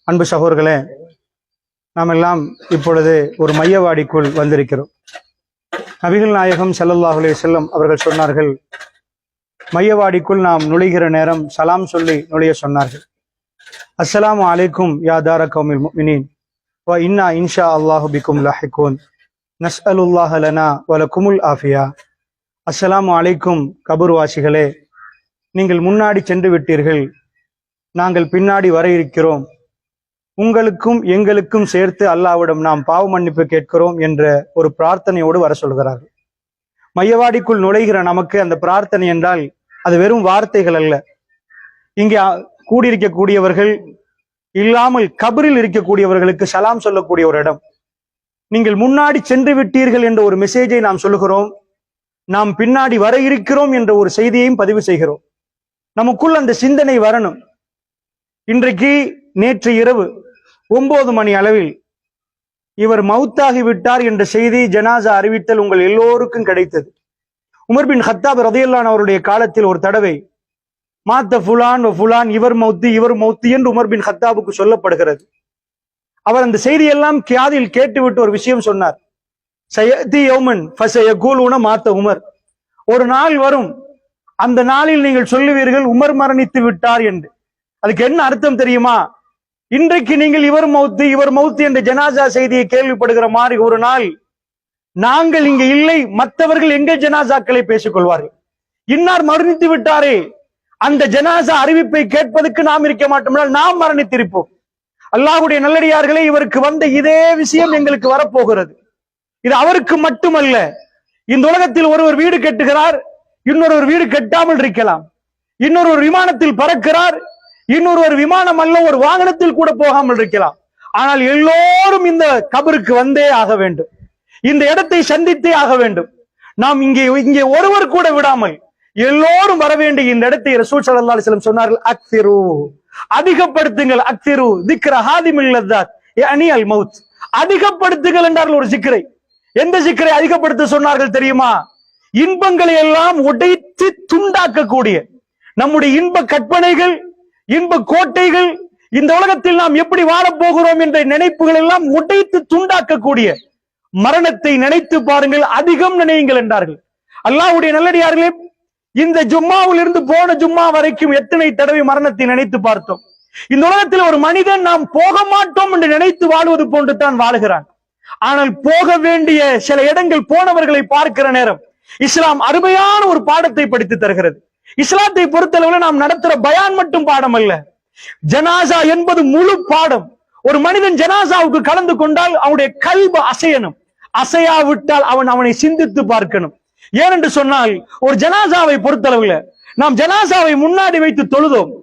அன்பு சகோதரர்களே, நாம் எல்லாம் இப்பொழுது ஒரு மையவாடிக்குள் வந்திருக்கிறோம். நபிகள் நாயகம் ஸல்லல்லாஹு அலைஹி வஸல்லம் அவர்கள் சொன்னார்கள், மையவாடிக்குள் நாம் நுழைகிற நேரம் சலாம் சொல்லி நுழைய சொன்னார்கள். அஸ்ஸலாமு அலைக்கும் யா தார கௌமில் முஃமினீன் வ இன்னா இன்ஷா அல்லாஹு பிக்கும் லாஹிகூன் நஸ்அலுல்லாஹ லனா வ லகுமுல் ஆஃபியா. அஸ்ஸலாமு அலைக்கும் கபூர்வாசிகளே, நீங்கள் முன்னாடி சென்று விட்டீர்கள், நாங்கள் பின்னாடி வர இருக்கிறோம். உங்களுக்கும் எங்களுக்கும் சேர்த்து அல்லாஹ்விடம் நாம் பாவ மன்னிப்பு கேட்கிறோம் என்ற ஒரு பிரார்த்தனையோடு வர சொல்கிறார்கள். மையவாடிக்குள் நுழைகிற நமக்கு அந்த பிரார்த்தனை என்றால் அது வெறும் வார்த்தைகள் அல்ல. இங்கே கூடியிருக்கக்கூடியவர்கள் இல்லாமல் கபரில் இருக்கக்கூடியவர்களுக்கு சலாம் சொல்லக்கூடிய ஒரு இடம். நீங்கள் முன்னாடி சென்று விட்டீர்கள் என்ற ஒரு மெசேஜை நாம் சொல்லுகிறோம். நாம் பின்னாடி வர இருக்கிறோம் என்ற ஒரு செய்தியையும் பதிவு செய்கிறோம். நமக்குள் அந்த சிந்தனை வரணும். இன்றைக்கு நேற்று இரவு 9 மணி அளவில் இவர் மௌத்தாகி விட்டார் என்ற செய்தி ஜனாசா அறிவித்தல் உங்கள் எல்லோருக்கும் கிடைத்தது. உமர் பின் கத்தாப் ரலியல்லாஹு அன்ஹு அவருடைய காலத்தில் ஒரு தடவை மாத்த ஃபுலான் ஃபுலான், இவர் மௌத்து என்று உமர் பின் கத்தாபுக்கு சொல்லப்படுகிறது. அவர் அந்த செய்தியெல்லாம் காதில் கேட்டுவிட்டு ஒரு விஷயம் சொன்னார். சயதி யௌமன் ஃபஸயகூலுன மாத்த உமர், ஒரு நாள் வரும், அந்த நாளில் நீங்கள் சொல்லுவீர்கள் உமர் மரணித்து விட்டார் என்று. அதுக்கு என்ன அர்த்தம் தெரியுமா? இன்றைக்கு நீங்கள் இவர் மௌத்து என்ற ஜனாசா செய்தியை கேள்விப்படுகிற மாதிரி ஒரு நாள் நாங்கள் இங்க இல்லை, மற்றவர்கள் எங்கள் ஜனாசாக்களை பேசிக் கொள்வார்கள். இன்னார் மரணித்து விட்டாரே, அந்த ஜனாசா அறிவிப்பை கேட்பதற்கு நாம் இருக்க மாட்டோம்னால் நாம் மரணித்திருப்போம். அல்லாஹ்வுடைய நல்லடியார்களே, இவருக்கு வந்த இதே விஷயம் எங்களுக்கு வரப்போகிறது. இது அவருக்கு மட்டுமல்ல, இந்த உலகத்தில் ஒருவர் வீடு கட்டுகிறார், இன்னொரு வீடு கட்டாமல் இருக்கலாம். இன்னொரு விமானத்தில் பறக்கிறார், இன்னொரு விமானம் அல்ல ஒரு வாகனத்தில் கூட போகாமல் இருக்கலாம். ஆனால் எல்லோரும் இந்த கபருக்கு வந்தே ஆக வேண்டும், இந்த இடத்தை சந்தித்தே ஆக வேண்டும். நாம் இங்கே ஒருவர் கூட விடாமல் எல்லோரும் வர வேண்டிய இந்த இடத்தை ரசூல் ஸல்லல்லாஹு அலைஹி வஸல்லம் சொன்னார்கள், அக்ஸிரு, அதிகப்படுத்துங்கள், அக்ஸிரு திக்ர ஹாதிமில் லzzat யஅனி அல் மௌத், அதிகப்படுத்துங்கள் என்றார்கள் ஒரு சிக்கரை. எந்த சிக்கரை அதிகப்படுத்த சொன்னார்கள் தெரியுமா? இன்பங்களை எல்லாம் உடைத்து துண்டாக்கக்கூடிய நம்முடைய இன்ப கற்பனைகள், இன்ப கோட்டைகள், இந்த உலகத்தில் நாம் எப்படி வாழப்போகிறோம் என்ற நினைப்புகள் எல்லாம் உடைத்து துண்டாக்கக்கூடிய மரணத்தை நினைத்து பாருங்கள், அதிகம் நினையுங்கள் என்றார்கள். அல்லாஹ்வுடைய நல்லடியார்களே, இந்த ஜும்மாவில் இருந்து போன ஜும்மா வரைக்கும் எத்தனை தடவை மரணத்தை நினைத்து பார்த்தோம். இந்த உலகத்தில் ஒரு மனிதன் நாம் போக மாட்டோம் என்று நினைத்து வாழ்வது போன்று தான் வாழுகிறான். ஆனால் போக வேண்டிய சில இடங்கள் போனவர்களை பார்க்கிற நேரம் இஸ்லாம் அருமையான ஒரு பாடத்தை படித்து தருகிறது. இஸ்லாத்தை பொறுத்தளவில் நாம் நடத்துற பயான் மட்டும் பாடம் அல்ல, ஜனாசா என்பது முழு பாடம். ஒரு மனிதன் ஜனாசாவுக்கு கலந்து கொண்டால் அவனுடைய கல்பு அசையணும், அசையாவிட்டால் அவனை சிந்தித்து பார்க்கணும். ஏனென்று சொன்னால் ஒரு ஜனாசாவை பொறுத்தளவில் நாம் ஜனாசாவை முன்னாடி வைத்து தொழுதோம்,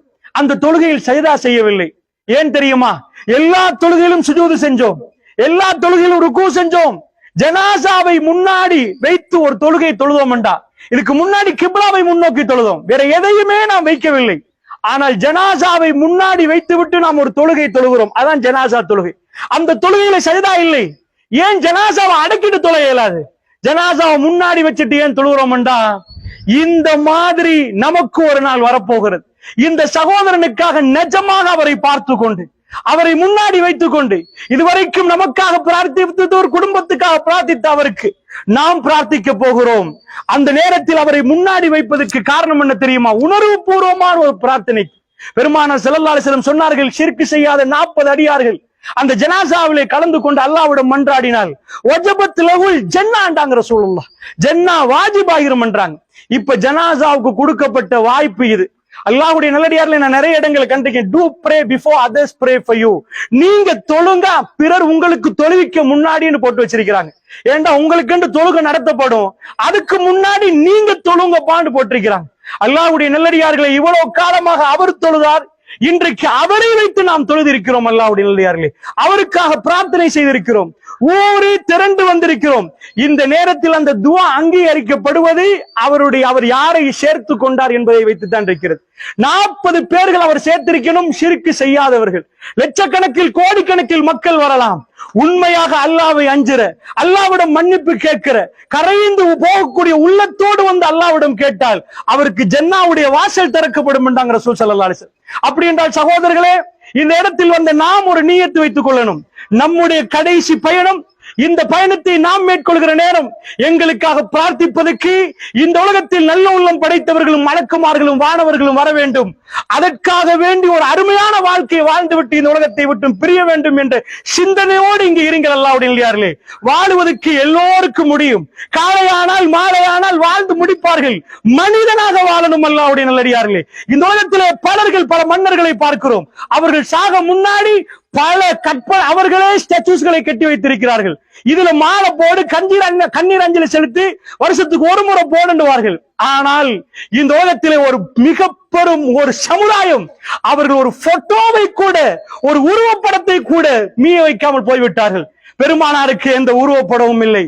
அந்த தொழுகையில் சஜதா செய்யவில்லை. ஏன் தெரியுமா? எல்லா தொழுகையிலும் சுஜூது செஞ்சோம், எல்லா தொழுகையிலும் ருக்கு செஞ்சோம். ஜனாசாவை முன்னாடி வைத்து ஒரு தொழுகை தொழுதோம் என்றா, இதுக்கு முன்னாடி கிப்லாவை முன்னோக்கி தொழுதோம், வேற எதையுமே நாம் வைக்கவில்லை. ஆனால் ஜனாசாவை முன்னாடி வைத்து விட்டு நாம் ஒரு தொழுகை தொழுகிறோம், அதான் ஜனாசா தொழுகை. அந்த தொழுகையில சஜதா இல்லை. ஏன் ஜனாசாவை அடக்கிட்டு தொழ இயலாது? ஜனாசாவை முன்னாடி வச்சுட்டு ஏன் தொழுகிறோம் என்றா, இந்த மாதிரி நமக்கு ஒரு நாள் வரப்போகிறது. இந்த சகோதரனுக்காக நிஜமாக அவரை பார்த்து கொண்டு, அவரை முன்னாடி வைத்துக் கொண்டு, இதுவரைக்கும் நமக்காக பிரார்த்தித்த ஒரு குடும்பத்துக்காக பிரார்த்தித்த அவருக்கு நாம் பிரார்த்திக்க போகிறோம். அந்த நேரத்தில் அவரை முன்னாடி வைப்பதற்கு காரணம் என்ன தெரியுமா? உணர்வு பூர்வமான ஒரு பிரார்த்தனை. பெருமானார் ஸல்லல்லாஹு அலைஹி வஸல்லம் சொன்னார்கள், ஷிர்க் செய்யாத 40 அடியார்கள் அந்த ஜனாசாவிலே கலந்து கொண்டு அல்லாஹ்விடம் மன்றாடினால் வஜபத் லஹுல் ஜன்னாண்டாங்க ரசூலுல்லாஹ், ஜன்னா வாஜிபாகிரும் என்றாங்க. இப்ப ஜனாசாவுக்கு கொடுக்கப்பட்ட வாய்ப்பு இது. அல்லாஹ்வுடைய நல்லடியார்ல நான் நிறைய இடங்களை கண்டிருக்கேன். Do pray before others pray for you, நீங்க தொழுங்க பிறர் உங்களுக்கு தொழுவிக்க முன்னாடின்னு போட்டு வச்சிருக்கிறாங்க. ஏண்டா உங்களுக்கு தொழுகை நடத்தப்படும், அதுக்கு முன்னாடி நீங்க தொழுங்கப்பான்னு போட்டிருக்கிறாங்க. அல்லாஹ்வுடைய நல்லடியார்களை இவ்வளவு காலமாக அவர் தொழுதார், இன்றைக்கு அவரை வைத்து நாம் தொழுதிருக்கிறோம். அல்லாஹ்வுடைய நல்லடியார்களே, அவருக்காக பிரார்த்தனை செய்திருக்கிறோம், ஊரே திரண்டு வந்திருக்கிறோம். இந்த நேரத்தில் அந்த துஆ அங்கீகரிக்கப்படுவது அவர் யாரை சேர்த்து கொண்டார் என்பதை வைத்துத்தான் இருக்கிறது. 40 பேர்கள் அவர் சேர்த்திருக்கணும், ஷிர்க் செய்யாதவர்கள். லட்சக்கணக்கில் கோடிக்கணக்கில் மக்கள் வரலாம். உண்மையாக அல்லாஹ்வை அஞ்சுற, அல்லாஹ்விடம் மன்னிப்பு கேட்கிற, கரைந்து போகக்கூடிய உள்ளத்தோடு வந்து அல்லாஹ்விடம் கேட்டால் அவருக்கு ஜன்னாவுடைய வாசல் திறக்கப்படும் என்றாங்க ரசூல் ஸல்லல்லாஹு அலைஹி வஸல்லம். அப்படி என்றால் சகோதரர்களே, இந்த இடத்தில் வந்த நாம் ஒரு நியத்து வைத்துக் கொள்ளணும். நம்முடைய கடைசி பயணம், இந்த பயணத்தை நாம் மேற்கொள்கிற நேரம் எங்களுக்காக பிரார்த்திப்பதற்கு இந்த உலகத்தில் நல்ல உள்ளம் படைத்தவர்களும் மலக்குமார்களும் வானவர்களும் வர வேண்டும். அதற்காக வேண்டி ஒரு அருமையான வாழ்க்கையை வாழ்ந்துவிட்டு இந்த உலகத்தை விட்டு பிரிய வேண்டும் என்ற சிந்தனையோடு இங்கு இருங்கள். அல்லாஹ்வுடைய நல்லடியார்களே, வாழுவதற்கு எல்லோருக்கும் முடியும். காலையானால் மாலையானால் வாழ்ந்து முடிப்பார்கள். மனிதனாக வாழணும். அல்லாஹ்வுடைய நல்லடியார்களே, இந்த உலகத்திலே பல மன்னர்களை பார்க்கிறோம். அவர்கள் சாக முன்னாடி பல அவர்களே ஸ்டாச்சுஸ்களை கட்டி வைத்திருக்கிறார்கள். இதுல மாலை போடு, கண்ணீர் அஞ்சலி செலுத்தி வருஷத்துக்கு ஒரு முறை போடுவார்கள். ஆனால் இந்த உலகத்திலே ஒரு மிக பெரும் ஒரு சமுதாயம் அவர்கள் ஒரு போட்டோவை கூட, ஒரு உருவப்படத்தை கூட மீய வைக்காமல் போய்விட்டார்கள். பெருமானாருக்கு எந்த உருவப்படமும் இல்லை.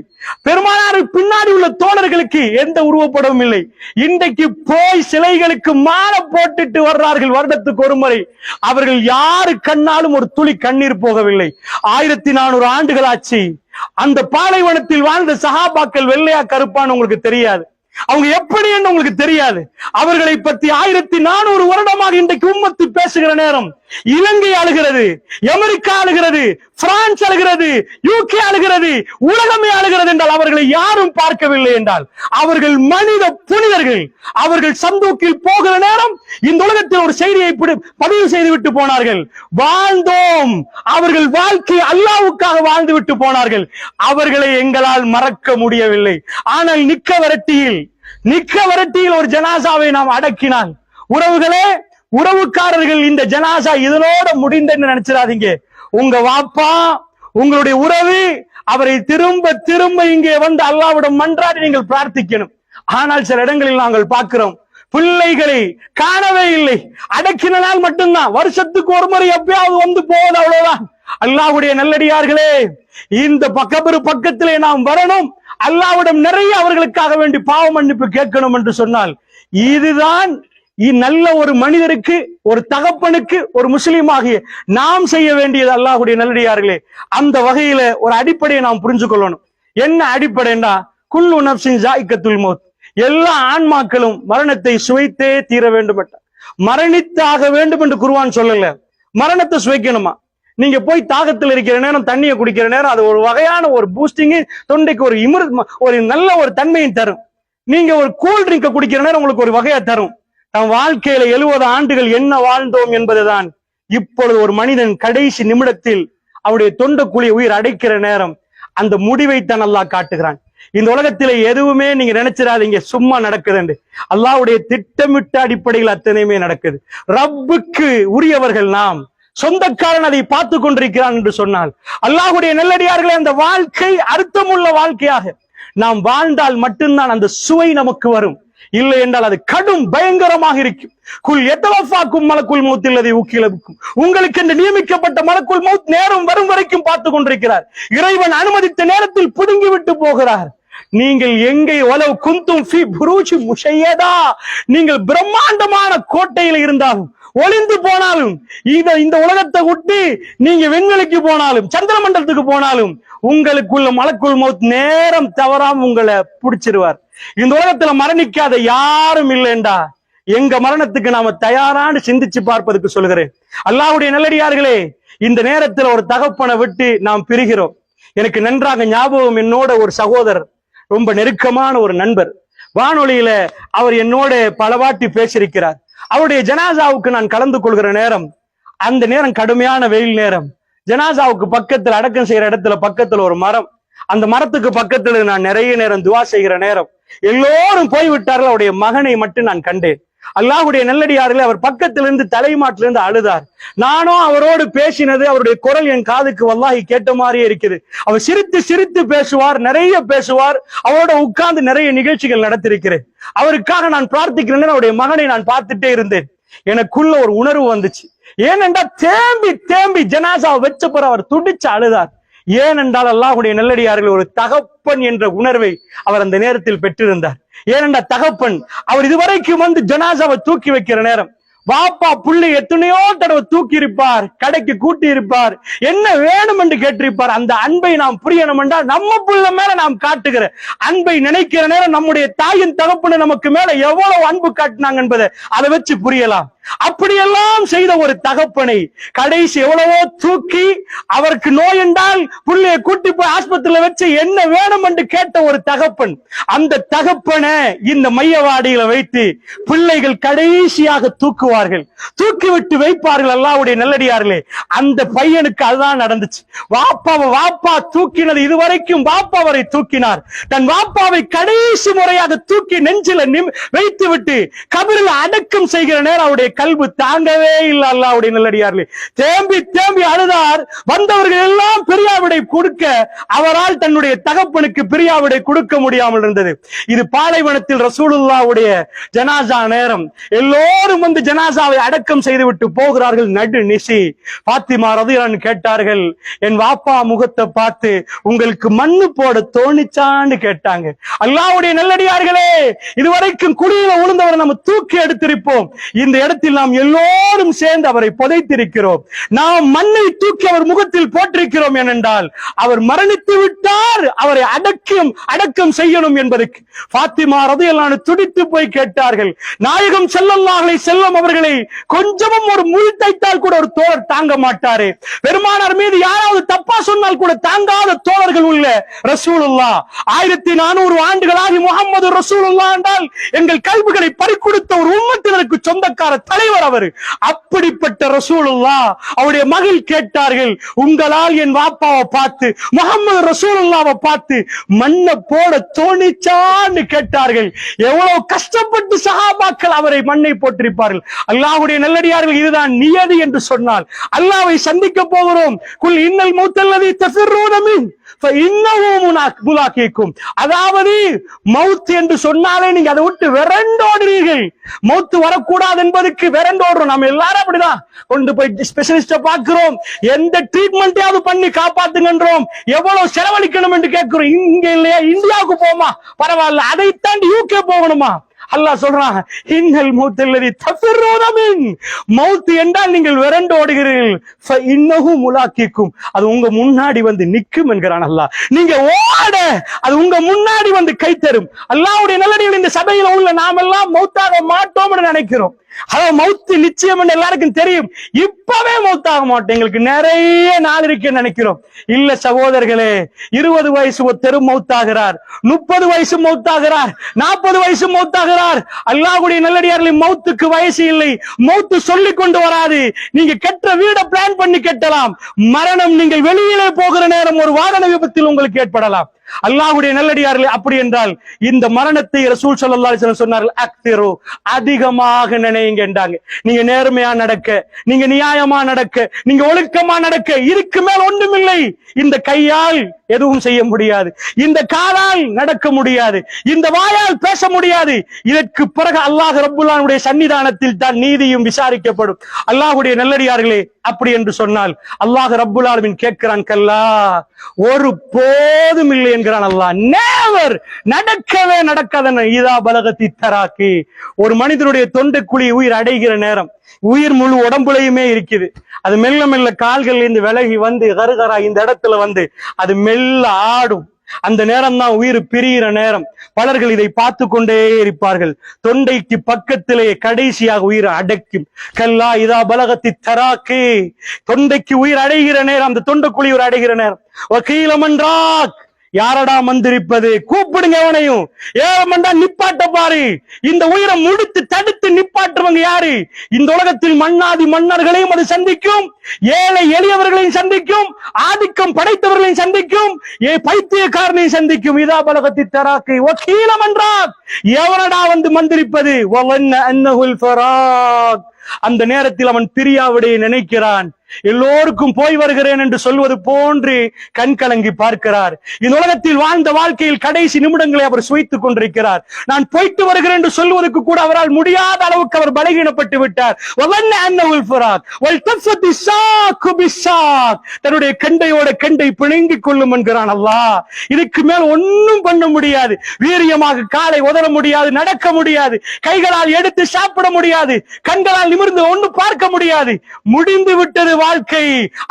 பெருமானாருக்கு பின்னாடி உள்ள தோழர்களுக்கு எந்த உருவப்படமும் இல்லை. இன்றைக்கு போய் சிலைகளுக்கு மாலை போட்டுட்டு வர்றார்கள் வருடத்துக்கு ஒரு முறை. அவர்கள் யாரு கண்ணாலும் ஒரு துளி கண்ணீர் போகவில்லை. 1400 ஆண்டுகள் ஆச்சு. அந்த பாலைவனத்தில் வாழ்ந்த சஹாபாக்கள் வெள்ளையா கருப்பான்னு உங்களுக்கு தெரியாது. அவங்க எப்படி என்று உங்களுக்கு தெரியாது. அவர்களை பற்றி 1400 வருடமாக இன்றைக்கு உம்மத்து பேசுகிற நேரம் இலங்கை அழுகிறது, அமெரிக்கா அழுகிறது, பிரான்ஸ் அழுகிறது, UK அழுகிறது, உலகமே அழுகிறது என்றால் அவர்களை யாரும் பார்க்கவில்லை என்றால் அவர்கள் மனித புனிதர்கள். அவர்கள் சந்தூக்கில் போகிற நேரம் இந்த உலகத்தில் ஒரு செய்தியை பதிவு செய்து விட்டு போனார்கள். வாழ்ந்தோம். அவர்கள் வாழ்க்கை அல்லாஹ்வுக்காக வாழ்ந்து விட்டு போனார்கள். அவர்களை எங்களால் மறக்க முடியவில்லை. ஆனால் நிக்க வரட்டியில் ஒரு ஜனாசாவை நாம் அடக்கினால், உறவுகளே, உறவுக்காரர்கள் இந்த ஜனாசா இதனோட முடிந்தன்னு நினைச்சிடாதீங்க. உங்க வாப்பா, உங்களுடைய உறவு, அவரை திரும்ப திரும்ப இங்கே வந்து அல்லாஹ்விடம் மன்றாடி நீங்கள் பிரார்த்திக்கணும். ஆனால் சில இடங்களில் நாங்கள் பார்க்கிறோம், பிள்ளைகளை காணவே இல்லை. அடக்கின நாள் மட்டும்தான், வருஷத்துக்கு ஒரு முறை எப்பயாவது வந்து போவது, அவ்வளவுதான். அல்லாஹ்வுடைய நல்லடியார்களே, இந்த பக்கத்திலே நாம் வரணும். அல்லாஹ்விடம் நிறைய அவர்களுக்காக வேண்டி பாவ மன்னிப்பு கேட்கணும் என்று சொன்னால், இதுதான் நல்ல ஒரு மனிதருக்கு, ஒரு தகப்பனுக்கு, ஒரு முஸ்லீம் ஆகிய நாம் செய்ய வேண்டியது. அல்லாஹ்வுடைய நல்லடியார்களே, அந்த வகையில ஒரு அடிப்படையை நாம் புரிஞ்சு கொள்ளணும். என்ன அடிப்படைன்னா, குல்லு நஃப்ஸின் ஜாயிகத்துல் மௌத், எல்லா ஆன்மாக்களும் மரணத்தை சுவைத்தே தீர வேண்டும். மரணித்தாக வேண்டும் என்று குர்ஆன் சொல்லல. மரணத்தை சுவைக்கணுமா? நீங்க போய் தாகத்தில் இருக்கிற நேரம் தண்ணியை குடிக்கிற நேரம் அது ஒரு வகையான ஒரு பூஸ்டிங், தொண்டைக்கு ஒரு நல்ல ஒரு தன்மையும் தரும். நீங்க ஒரு கூல் ட்ரிங்க குடிக்கிற நேரம் உங்களுக்கு ஒரு வகையா தரும். நம் வாழ்க்கையில 70 ஆண்டுகள் என்ன வாழ்ந்தோம் என்பதுதான் இப்பொழுது ஒரு மனிதன் கடைசி நிமிடத்தில் அவருடைய தொண்டைக்குழியை உயிர் அடைக்கிற நேரம் அந்த முடிவைத்தான் அல்லாஹ் காட்டுகிறான். இந்த உலகத்திலே எதுவுமே நீங்க நினைச்சிடாதீங்க சும்மா நடக்குது. அல்லாஹ்வுடைய திட்டமிட்ட அடிப்படையில் அத்தனையுமே நடக்குது. ரப்புக்கு உரியவர்கள் நாம், சொந்தக்காரன் அதை பார்த்து கொண்டிருக்கிறான் என்று சொன்னால், அல்லாஹ்வுடைய நல்லடியார்களே, அந்த வாழ்க்கை அர்த்தமுள்ள வாழ்க்கையாக நாம் வாழ்ந்தால் மட்டும்தான் அந்த சுவை நமக்கு வரும். இல்லை என்றால் அது கடும் பயங்கரமாக இருக்கும். குல் எத்தவஃபாக்கும் மலக்குல் மௌத் இல்லதி உக்கிலக்கும், உங்களுக்கு என்று நியமிக்கப்பட்ட மலக்குல் மௌத் நேரம் வரும் வரைக்கும் பார்த்து கொண்டிருக்கிறார். இறைவன் அனுமதித்த நேரத்தில் புடுங்கி விட்டு போகிறார். நீங்கள் எங்கே வலவ் குந்தும் ஃபீ புரூஜி முஷையதா, நீங்கள் பிரம்மாண்டமான கோட்டையில் இருந்தாலும், ஒளிந்து போனாலும், இந்த உலகத்தை விட்டு நீங்க விண்வெளிக்கு போனாலும், சந்திர மண்டலத்துக்கு போனாலும், உங்களுக்குள்ள மலக்குல் மௌத் நேரம் தவறாம உங்களை பிடிச்சிருவார். இந்த உலகத்துல மரணிக்காத யாரும் இல்லைண்டா எங்க மரணத்துக்கு நாம தயாரான்னு சிந்திச்சு பார்ப்பதுக்கு சொல்கிறேன். அல்லாஹ்வுடைய நல்லடியார்களே, இந்த நேரத்துல ஒரு தகப்பனை விட்டு நாம் பிரிகிறோம். எனக்கு நன்றாக ஞாபகம், என்னோட ஒரு சகோதரர், ரொம்ப நெருக்கமான ஒரு நண்பர், வானொலியில அவர் என்னோட பலவாட்டி பேசியிருக்கிறார். அவருடைய ஜனாசாவுக்கு நான் கலந்து கொள்கிற நேரம், அந்த நேரம் கடுமையான வெயில் நேரம். ஜனாசாவுக்கு பக்கத்துல அடக்கம் செய்யற இடத்துல பக்கத்துல ஒரு மரம், அந்த மரத்துக்கு பக்கத்துல நான் நிறைய நேரம் துவா செய்கிற நேரம். எல்லோரும் போய்விட்டார்கள், அவருடைய மகனை மட்டும் நான் கண்டேன். அல்லாஹ்வுடைய நல்லடியார்களே, அவர் பக்கத்திலிருந்து தலைமாட்டிலிருந்து அழுதார். நானும் அவரோடு பேசினது, அவருடைய குரல் என் காதுக்கு வல்லாஹி கேட்ட மாதிரியே இருக்குது. அவர் சிரித்து சிரித்து பேசுவார், நிறைய பேசுவார். அவரோட உட்கார்ந்து நிறைய நிகழ்ச்சிகள் நடத்திருக்கிறேன். அவருக்காக நான் பிரார்த்திக்கிறேன். அவருடைய மகனை நான் பார்த்துட்டே இருந்தேன். எனக்குள்ள ஒரு உணர்வு வந்துச்சு. ஏனென்றா தேம்பி தேம்பி ஜனாசாவை வச்ச பிற அவர் துடிச்சு அழுதார். ஏனென்றால் அல்லாஹ்வுடைய நல்லடியார்கள் ஒரு தகப்பன் என்ற உணர்வை அவர் அந்த நேரத்தில் பெற்றிருந்தார். ஏனென்றா தகப்பன் அவர் இதுவரைக்கும் வந்து ஜனாசாவை தூக்கி வைக்கிற நேரம், வாப்பா புள்ளி எத்தனையோ தடவை தூக்கி இருப்பார், கடைக்கு கூட்டி இருப்பார், என்ன வேணும் என்று கேட்டிருப்பார். அந்த அன்பை நாம் புரியணும் என்றால் நம்ம புள்ள மேல நாம் காட்டுகிற அன்பை நினைக்கிற நேரம் நம்முடைய தாயின் தகப்பனை நமக்கு மேல எவ்வளவு அன்பு காட்டினாங்க என்பதை அதை வச்சு புரியலாம். அப்படியெல்லாம் செய்த ஒரு தகப்பனை கடைசி எவ்வளவோ தூக்கி அவருக்கு நோய் என்றால் புள்ளைய கூட்டி போய் ஆஸ்பத்திரியில வச்சு என்ன வேணும் என்று கேட்ட ஒரு தகப்பன், அந்த தகப்பனை இந்த மையவாடியில வைத்து பிள்ளைகள் கடைசியாக தூக்குவார்கள், தூக்கிவிட்டு வைப்பார்கள். அல்லாஹ்வுடைய நல்லடியார்களே, அந்த பையனுக்கு அதுதான் நடந்துச்சு. வாப்பா தூக்கினது இதுவரைக்கும் வாப்பா அவரை தூக்கினார். தன் வாப்பாவை கடைசி முறையாக தூக்கி நெஞ்சில வைத்து விட்டு கபரில் அடக்கம் செய்கிற நேரம் அவருடைய கல்வி தாங்கவே இல்லை. அல்லாஹ்வுடைய நல்லடியார்களே, தேம்பி தேம்பி அழுதார். வந்தவர்கள் எல்லாம் பிரியாவிடை கொடுக்க அவரால் தன்னுடைய தகப்பனுக்கு பிரியாவிடை கொடுக்க முடியாமல் இருந்தது. இது பாலைவனத்தில் ரசூலுல்லாஹ்வுடைய ஜனாசா நேரம். எல்லோரும் வந்து ஜனாசாவை அடக்கம் செய்துவிட்டு போகிறார்கள். நடு நிசி பாத்திமா ரலியல்லாஹு கேட்டார்கள், என் வாப்பா முகத்தை பார்த்து உங்களுக்கு மண்ணு போட தோணிச்சான்னு கேட்டாங்க. அல்லாஹ்வுடைய நல்லடியார்களே, இதுவரைக்கும் குழியில விழுந்தவரை நம்ம தூக்கி எடுத்திருப்போம். இந்த இடத்தில் நாம் எல்லோரும் சேர்ந்து அவரை புதைத்திருக்கிறோம். நாம் மண்ணை தூக்கி அவர் முகத்தில் போட்டிருக்கிறோம். ஏனென்றால் அவர் மரணித்து விட்டார், அவரை அடக்கம் செய்யணும் என்பதற்கு பாத்திமா ரலியல்லாஹு துடித்து போய் கேட்டார்கள். நாயகம் ஸல்லல்லாஹு அலைஹி வஸல்லம் அவர்களை கொஞ்சமும் ஒரு முள் தைத்தால் கூட ஒரு தோழர் தாங்க மாட்டாரு. பெருமானார் மீது யாராவது தப்பா சொன்னால் கூட தாங்காத தோழர்கள் உள்ள ரசூலுல்லாஹ் 1400 ஆண்டுகளாகி முஹம்மது ரசூலுல்லாஹ் என்றால் எங்கள் கல்விகளை பறிகொடுத்த ஒரு உம்மத்தினருக்கு சொந்தக்கார தலைவர் அவர். அப்படிப்பட்ட ரசூலுல்லாஹ் அவருடைய மகள் கேட்டார்கள், உங்களால் என் வாப்பாவை பார்த்து முஹம்மது ரசூலுல்லாஹ்வை பார்த்து மண்ணை போட தோணிச்சான்னு கேட்டார்கள். எவ்வளவு கஷ்டப்பட்டு சஹாபாக்கள் அவரை மண்ணை போட்டிருப்பார்கள். அல்லாஹ்வுடைய நல்லடியார்கள், இதுதான் நியதி என்று சொன்னால் அல்லாஹ்வை சந்திக்க போகிறோம். குல் இன்னல் மௌத்தல்லதி தஃபிர்ரூன மின் அதாவது மவுத் என்று சொன்னாலே நீங்க அதை விட்டு விரண்டோடுறீர்கள். மவுத்து வரக்கூடாது என்பதற்கு விரண்டோடுறோம். நம்ம எல்லாரும் அப்படிதான். கொண்டு போய் ஸ்பெஷலிஸ்ட பாக்குறோம், எந்த ட்ரீட்மெண்ட்டையாவது பண்ணி காப்பாத்துங்கன்றோம், எவ்வளவு செலவழிக்கணும் என்று கேட்கிறோம். இங்க இல்லையா, இந்தியாவுக்கு போமா பரவாயில்ல, அதை தாண்டி யூகே போகணுமா? அல்லாஹ் சொல்றான், இன்னல் மௌத்தல்லதி தஃபிர்ரூன மின், மவுத் என்றால் நீங்கள் விரண்டு ஓடுகிறீர்கள், ஃபஇன்னஹு முலாக்கிக்கும், அது உங்க முன்னாடி வந்து நிக்கும் என்கிறான் அல்லாஹ். நீங்க ஓட அது உங்க முன்னாடி வந்து கை தரும். அல்லாஹ்வுடைய நல்லடியார்கள், இந்த சபையில உள்ள நாமெல்லாம் மௌத்தாக மாட்டோம் என்று நினைக்கிறோம். அதாவது மவுத்து நிச்சயம் என்று எல்லாருக்கும் தெரியும். இப்பவே மௌத்தாக மாட்டோம், எங்களுக்கு நிறைய நாள் இருக்கு நினைக்கிறோம். இல்ல சகோதரர்களே, 20 வயசு ஒருத்தரும் மௌத்தாகிறார், 30 வயசு மௌத்தாகிறார், 40 வயசு மௌத்தாகிறார். அல்லாஹ்வுடைய நல்லடியார்களே, மௌத்துக்கு வயசு இல்லை. மௌத்து சொல்லி கொண்டு வராது. நீங்க கெட்ட வீட பிளான் பண்ணி கட்டலாம். மரணம் நீங்கள் வெளியிலே போகிற நேரம் ஒரு வாகன விபத்தில் உங்களுக்கு ஏற்படலாம். அல்லாஹ்வுடைய நல்லடியார்களே, அப்படி என்றால் இந்த மரணத்தை ரசூல் ஸல்லல்லாஹு அலைஹி வஸல்லம் சொன்னார்கள், அக்திரு, அதிகமாக நினைங்க என்றாங்க. நீங்க நேர்மையா நடக்க, நீங்க நியாயமா நடக்க, நீங்க ஒழுக்கமா நடக்க, இதுக்கு மேல் ஒன்றுமில்லை. இந்த கையால் எதுவும் செய்ய முடியாது, இந்த காலால் நடக்க முடியாது, இந்த வாயால் பேச முடியாது. இதற்கு பிறகு அல்லாஹ் ரப்புல் ஆலமீனுடைய சன்னிதானத்தில் தான் நீதியும் விசாரிக்கப்படும். அல்லாஹ்வுடைய நல்லடியார்களே, அப்படி என்று சொன்னால் அல்லாஹ் ரப்புல் ஆலமீன் கேட்கிறான், கல்லா, ஒரு போதும் இல்லை என்கிறான் அல்லாஹ். நேவர், நடக்கவே நடக்காத. இதா பலகத்தி தராக்கி, ஒரு மனிதனுடைய தொண்டைக்குழி உயிர் அடைகிற நேரம், உயிர் முழு உடம்புலையுமே இருக்குது. அது மெல்ல மெல்ல கால்கள் இருந்து விலகி வந்து கருகரா இந்த இடத்துல வந்து அது மெல்ல ஆடும். அந்த நேரம் தான் உயிர் பிரிகிற நேரம். பலர்கள் இதை பார்த்து கொண்டே இருப்பார்கள். தொண்டைக்கு பக்கத்திலே கடைசியாக உயிர் அடைக்கும். கல்லா இதா பலகத்தி தராக்கு, தொண்டைக்கு உயிர் அடைகிற நேரம், அந்த தொண்டைக்குழி உயிர் அடைகிற நேரம். வக்கீலமன்றாக், யாரடா மந்திரிப்பது, கூப்பிடுங்க எவனையும். ஏழமண்டா நிப்பாட்ட பாரு. இந்த உயிரை முடித்து தடுத்து நிப்பாட்டுவங்க யாரு? இந்த உலகத்தில் மன்னாதி மன்னர்களையும் அது சந்திக்கும், ஏழை எளியவர்களையும் சந்திக்கும், ஆதிக்கம் படைத்தவர்களையும் சந்திக்கும், பைத்தியக்காரனையும் சந்திக்கும். இதா பலகத்தி தராக்கை வக்கீலமன்றாக், எவனடா வந்து மந்திரிப்பது? அந்த நேரத்தில் அவன் பிரியாவிடையே நினைக்கிறான். எல்லோருக்கும் போய் வருகிறேன் என்று சொல்வது போன்று கண் கலங்கி பார்க்கிறார். இந்த உலகத்தில் வாழ்ந்த வாழ்க்கையில் கடைசி நிமிடங்களை அவர் சுவைத்துக் கொண்டிருக்கிறார். நான் போயிட்டு வருகிறேன் என்று சொல்வதற்கு கூட அவரால் முடியாத அளவுக்கு அவர் பலகீனப்பட்டு விட்டார். தன்னுடைய கண்டையோட கண்டை பிணைங்கிக் கொள்ளும் என்கிறான் அல்லாஹ். இதுக்கு மேல் ஒன்னும் பண்ண முடியாது. வீரியமாக காலை உதற முடியாது, நடக்க முடியாது, கைகளால் எடுத்து சாப்பிட முடியாது, கண்களால் நிமிர்ந்து ஒண்ணு பார்க்க முடியாது. முடிந்து விட்டது வாழ்க்கை,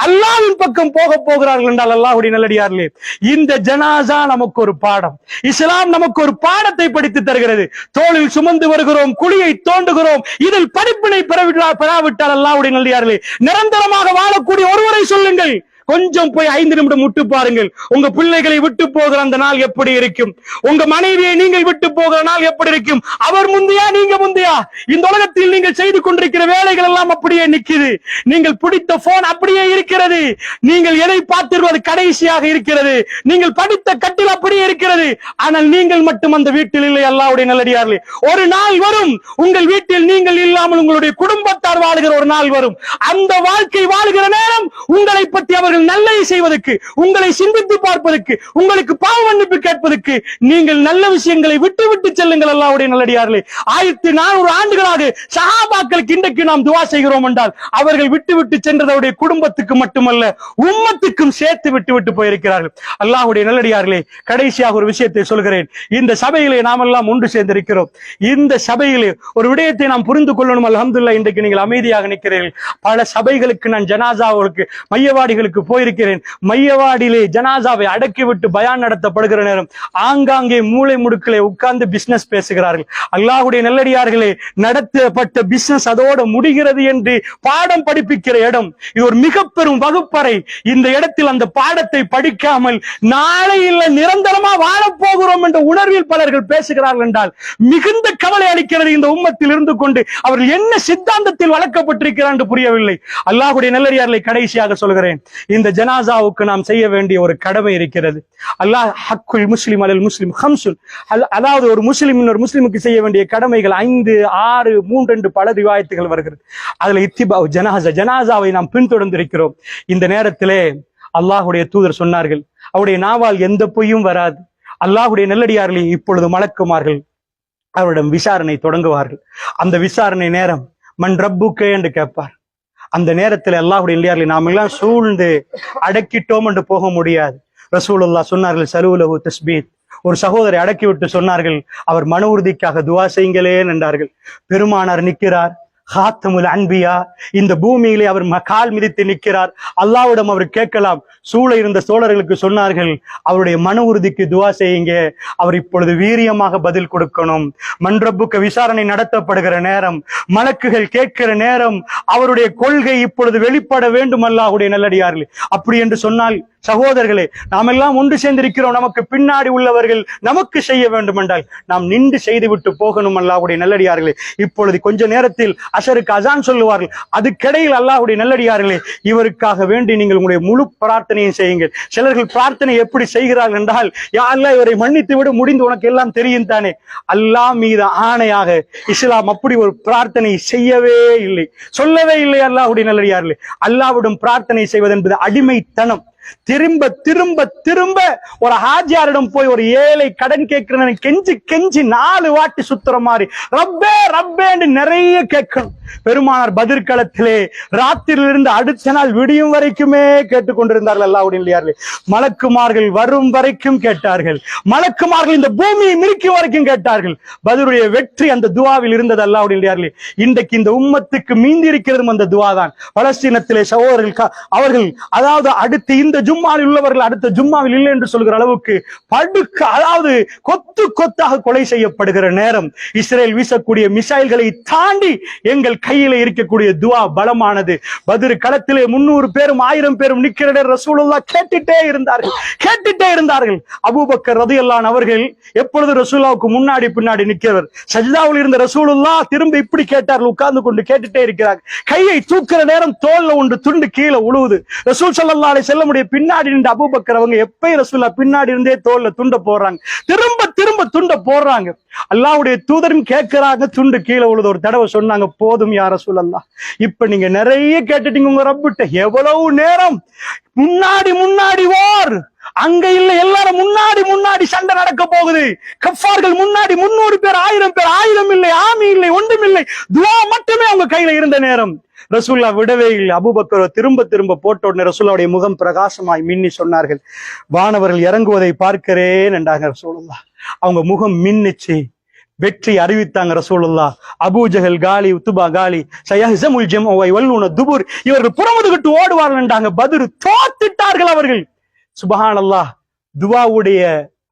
அல்லாஹ்வின் பக்கம் போகிறார்கள் என்றால் அல்லாஹ்வுடைய நல்லடியார்களே, இந்த ஜனாசா நமக்கு ஒரு பாடம். இஸ்லாம் நமக்கு ஒரு பாடத்தை படித்து தருகிறது. தோளில் சுமந்து வருகிறோம், குழியை தோண்டுகிறோம். இதில் படிப்பினை பெறாவிட்டால் அல்லாஹ்வுடைய நல்லடியார்களே, நிரந்தரமாக வாழக்கூடிய ஒருவரை சொல்லுங்கள். கொஞ்சம் போய் 5 நிமிடம் விட்டு பாருங்கள். உங்க பிள்ளைகளை விட்டு போகிற அந்த நாள் எப்படி இருக்கும்? உங்க மனைவியை நீங்கள் விட்டு போகிற நாள் எப்படி இருக்கும்? அவர் முந்தையா, நீங்க முந்தையா? இந்த உலகத்தில் நீங்கள் செய்து கொண்டிருக்கிற வேலைகள் எல்லாம் அப்படியே நிக்குது. நீங்கள் பிடித்த போன் அப்படியே இருக்கிறது. நீங்கள் எதை பார்த்திருப்பது கடைசியாக இருக்கிறது. நீங்கள் படித்த கட்டில் அப்படியே இருக்கிறது. ஆனால் நீங்கள் மட்டும் அந்த வீட்டில் இல்லை. அல்லாஹ்வுடைய நல்லடியார்களே, ஒரு நாள் வரும், உங்கள் வீட்டில் நீங்கள் இல்லாமல் உங்களுடைய குடும்பத்தார் வாழுகிற ஒரு நாள் வரும். அந்த வாழ்க்கை வாழுகிற நேரம் உங்களை பற்றி அவர்கள் நல்லதை செய்வதற்கு, உங்களை சிந்தித்து பார்ப்பதற்கு, உங்களுக்கு பாவ மன்னிப்பு கேட்பதற்கு நீங்கள் நல்ல விஷயங்களை விட்டு விட்டு செல்லுங்கள். அல்லாஹ்வுடைய நல்லடியார்களே, 1400 ஆண்டுகளாக சஹாபாக்களுக்கு இன்றைக்கு நாம் துஆ செய்கிறோம் என்றால் அவர்கள் விட்டு விட்டு சென்றதோடைய குடும்பத்துக்கு மட்டுமல்ல, உம்மத்துக்கும் சேர்த்து விட்டு விட்டு போயிருக்கிறார்கள். அல்லாஹ்வுடைய நல்லடியார்களே, கடைசியாக ஒரு விஷயத்தை சொல்கிறேன். இந்த சபையிலே நாம் எல்லாம் ஒன்று சேர்ந்திருக்கிறோம். இந்த சபையிலே ஒரு விடயத்தை நாம் புரிந்து கொள்ளணும். அல்ஹம்துலில்லாஹ், இன்றைக்கு நீங்கள் அமைதியாக நிற்கிறீர்கள். பல சபைகளுக்கு நான் ஜனாசாவுக்கு, மையவாடிகளுக்கு போயிருக்கிறேன். மையவாடியிலே ஜனாசாவை அடக்கிவிட்டு பயான் நடத்தப்படுகிற நேரம் ஆங்காங்கே மூளை முடுக்கிலே உட்கார்ந்து பிசினஸ் பேசுகிறார்கள். அல்லாஹ்வுடைய நல்லடியார்களே, நடத்தப்பட்ட பிசினஸ் அதோட முடிகிறது என்று பாடம் படிப்பிக்கிற இடம் இது. ஒரு மிக பெரும் வகுப்பறை. இந்த இடத்தில் அந்த பாடத்தை படிக்காமல் நாளை இல்ல நிரந்தரமா வாழப்போகிறோம் என்ற உணர்வில் பலர்கள் பேசுகிறார்கள் என்றால் மிகுந்த கவலை அளிக்கிறது. இந்த உம்மத்தில் இருந்து கொண்டு அவர்கள் என்ன சித்தாந்தத்தில் வளர்க்கப்பட்டிருக்கிறார் என்று புரியவில்லை. அல்லாஹ்வுடைய நல்லடியார்களை கடைசியாக சொல்கிறேன், இந்த ஜனாசாவுக்கு நாம் செய்ய வேண்டிய ஒரு கடமை இருக்கிறது. அல்லாஹ் ஹக்குல் முஸ்லிம் அலல் முஸ்லிம் ஹம்சுல், அதாவது ஒரு முஸ்லிம் இன்னொரு முஸ்லிமுக்கு செய்ய வேண்டிய கடமைகள் 5, 6, 3 என்று பல ரிவாயத்துகள் வருகிறது. அதுல இத்திபா ஜனாசா, ஜனாசாவை நாம் பின்தொடர்ந்திருக்கிறோம். இந்த நேரத்திலே அல்லாஹ்வுடைய தூதர் சொன்னார்கள், அவருடைய நாவால் எந்த பொய்யும் வராது. அல்லாஹ்வுடைய நல்லடியார்களே, இப்பொழுது மலக்குமார்கள் அவரிடம் விசாரணை தொடங்குவார்கள். அந்த விசாரணை நேரம் மன் ரப்புக்கே என்று கேட்பார். அந்த நேரத்தில் அல்லாஹ்வுடைய நல்லடியார்களே, நாம் எல்லாம் சூழ்ந்து அடக்கிட்டோம் என்று போக முடியாது. ரசூலுல்லாஹ் சொன்னார்கள், சலூலஹு தஸ்பீத். ஒரு சகோதரை அடக்கிவிட்டு சொன்னார்கள், அவர் மன உறுதிக்காக துஆ செய்யுங்களேன் என்றார்கள். பெருமானார் நிற்கிறார், ஹாத்தமுல் அன்பியா, இந்த பூமியிலே அவர் கால் மிதித்து நிற்கிறார். அல்லாஹ்விடம் அவர் கேட்கலாம். சூழ இருந்த சோழர்களுக்கு சொன்னார்கள், அவருடைய மன உறுதிக்கு துஆ செய்யுங்க, அவர் இப்பொழுது வீரியமாக பதில் கொடுக்கணும். மன்றப்புக்கு விசாரணை நடத்தப்படுகிற நேரம், மலக்குகள் கேட்கிற நேரம், அவருடைய கொள்கை இப்பொழுது வெளிப்பட வேண்டும். அல்லாஹ்வுடைய நல்லடியார்களே, அப்படி என்று சொன்னால் சகோதரர்களே, நாம் எல்லாம் ஒன்று சேர்ந்திருக்கிறோம். நமக்கு பின்னாடி உள்ளவர்கள் நமக்கு செய்ய வேண்டும் என்றால் நாம் நின்று செய்துவிட்டு போகணும். அல்லாஹ்வுடைய நல்லடியார்களே, இப்பொழுது கொஞ்ச நேரத்தில் அஷருக்கு அசான் சொல்லுவார்கள். அதுக்கிடையில் அல்லாஹ்வுடைய நல்லடியார்களே, இவருக்காக வேண்டி நீங்கள் உங்களுடைய முழு பிரார்த்தனையும் செய்யுங்கள். சிலர்கள் பிரார்த்தனை எப்படி செய்கிறார்கள் என்றால், யா அல்லாஹ் இவரை மன்னித்து விட, முடிந்து உனக்கு எல்லாம் தெரியும் தானே. அல்லாஹ் மீது ஆணையாக இஸ்லாம் அப்படி ஒரு பிரார்த்தனை செய்யவே இல்லை, சொல்லவே இல்லை. அல்லாஹ்வுடைய நல்லடியார்களே, அல்லாஹ்விடம் பிரார்த்தனை செய்வது என்பது அடிமைத்தனம். திரும்ப திரும்ப திரும்ப ஒரு ஹாஜியாரிடம் போய் ஒரு ஏழை கடன் கேட்கிறேன் கெஞ்சி கெஞ்சி 4 வாட்டி சுத்துற மாதிரி ரப்பே ரப்பே என்று நிறைய கேட்கணும். பெருமானார் பதிர்களத்திலே ராத்திரியிலிருந்து அடுத்த நாள் விடியும் வரைக்குமே கேட்டுக்கொண்டிருந்தார்கள். அல்லாஹ்வுடைய நல்லடியார்களே, மலக்குமார்கள் வரும் வரைக்கும் கேட்டார்கள். மலக்குமார்கள் இந்த பூமியை மிரிக்கும் வரைக்கும் கேட்டார்கள். பதிலுடைய வெற்றி அந்த துஆவில் இருந்தது. அல்லாஹ்வுடைய நல்லடியார்களே, இன்றைக்கு இந்த உம்மத்துக்கு மீந்தி இருக்கிறதும் அந்த துஆ தான். பலஸ்தீனத்திலே சகோதரர்கள் அவர்கள், அதாவது அடுத்து இந்த ஜும்மாவில் உள்ளவர்கள் அடுத்த ஜும்மாவில் இல்லை என்று சொல்கிற அளவுக்கு படுக்க, அதாவது கொத்து கொத்தாக கொலை செய்யப்படுகிற நேரம், இஸ்ரேல் வீசக்கூடிய மிசைல்களை தாண்டி எங்கள் கையில இருக்கக்கூடிய துஆ பலமானது. பத்ர் களத்திலே 300 பேரும் 1000 பேரும் நிற்கிற ரசூலுல்லாஹ் கேட்டுட்டே இருந்தார்கள். அபூபக்கர் ரலியல்லாஹு அன்ஹு அவர்கள் எப்பொழுது ரசூலுல்லாஹ்வுக்கு முன்னாடி பின்னாடி நிற்கிறவர். சஜ்தாவில் இருந்த ரசூலுல்லாஹ் திரும்ப இப்படி கேட்டார்கள், உட்கார்ந்து கொண்டு கேட்டுட்டே இருக்கிறார். கையை தூக்குற நேரம் தோல்ல ஒன்று துண்டு கீழே உழுவுது. ரசூல் ஸல்லல்லாஹு அலைஹி வஸல்லம் பின்னாடி நின்ற அபூபக்கர் அவங்க எப்ப ரசூலுல்லாஹ் பின்னாடி இருந்தே தோல்ல துண்ட போடுறாங்க, திரும்ப திரும்ப துண்ட போடுறாங்க. அல்லாஹ்வுடைய தூதரும் கேட்கிறாங்க, துண்டு கீழே உழுது. ஒரு தடவை சொன்னாங்க, போதும் யா ரசூலல்லாஹ், இப்ப நீங்க நிறைய கேட்டுட்டீங்க உங்க ரப்பிட்ட, எவ்வளவு நேரம் முன்னாடி முன்னாடி ஓர் அங்க இல்ல, எல்லாரும் முன்னாடி முன்னாடி சண்டை நடக்க போகுது. கஃபார்கள் முன்னாடி 300 பேர் 1000 பேர், 1000 இல்லை, ஆமி இல்லை, ஒன்றும் இல்லை, துஆ மட்டுமே அவங்க கையில இருந்த நேரம் ரசூலுல்லாஹ் விடவே இல்லை. அபூபக்கர் திரும்ப திரும்ப போட்ட உடனே ரசூலுல்லாஹ்வுடைய முகம் பிரகாசமாய் மின்னி சொன்னார்கள், வானவர்கள் இறங்குவதை பார்க்கிறேன் என்றாங்க ரசூலுல்லாஹ். அவங்க முகம் மின்னிச்சு. வெற்றி அறிவித்தாங்க ரசூலுல்லாஹ். அபூஜஹல் காலி, உத்துபா காலி, சயஹ்ஸமுல் ஜம்உ வ யவல்லூன துபுர், இவர்கள் புறமுதுகிட்டு ஓடுவார்கள்ன்றாங்க. பத்ர் தோத்துட்டார்கள் அவர்கள். சுப்ஹானல்லாஹ். துஆவுடைய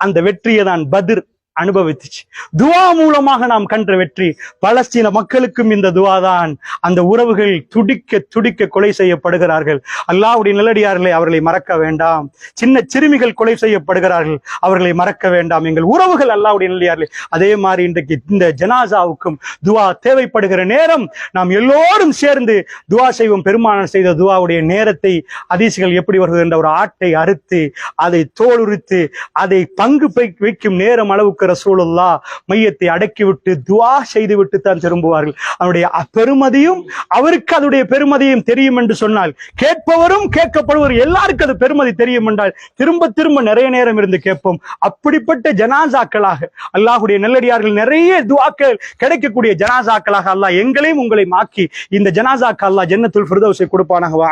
அந்த வெற்றியை தான் பத்ர் அனுபவித்துச்சு. துஆ மூலமாக நாம் கண்ட வெற்றி. பலஸ்தீன மக்களுக்கும் இந்த துஆ தான். அந்த உறவுகள் துடிக்க துடிக்க கொலை செய்யப்படுகிறார்கள். அல்லாஹ்வுடைய நல்லடியார்களே, அவர்களை மறக்க வேண்டாம். சின்ன சிறுமிகள் கொலை செய்யப்படுகிறார்கள், அவர்களை மறக்க வேண்டாம். எங்கள் உறவுகள் அல்லாஹ்வுடைய நல்லடியார்களே. அதே மாதிரி இன்றைக்கு இந்த ஜனாசாவுக்கும் துஆ தேவைப்படுகிற நேரம். நாம் எல்லோரும் சேர்ந்து துஆ செய்வோம். பெருமானார் செய்த துஆவுடைய நேரத்தை ஹதீஸ்கள் எப்படி வருகிறது என்ற ஒரு ஆட்டை அறுத்து அதை தோலுரித்து அதை பங்கு வைக்கும் நேரம் அளவுக்கு ரசூலுல்லாஹ் மையத்தை அடக்கிவிட்டு துஆ செய்துவிட்டு தான் திரும்புவார்கள். அவருடைய பெருமதியும் அவருக்கு அதனுடைய பெருமதியும் தெரியும் என்று சொன்னால், கேட்பவரும் கேட்கப்படுவர் எல்லாருக்கும் அது பெருமதி தெரியும் என்றால் திரும்ப திரும்ப நிறைய நேரம் இருந்து கேட்போம். அப்படிப்பட்ட ஜனாசாக்களாக அல்லாஹ்வுடைய நல்லடியார்கள் நிறைய துஆக்கள் கிடைக்கக்கூடிய ஜனாசாக்களாக அல்லாஹ் எங்களையும் உங்களையும் ஆக்கி இந்த ஜனாசாக்கு அல்லாஹ் ஜன்னத்துல் ஃபிர்தௌஸை கொடுப்பானாக.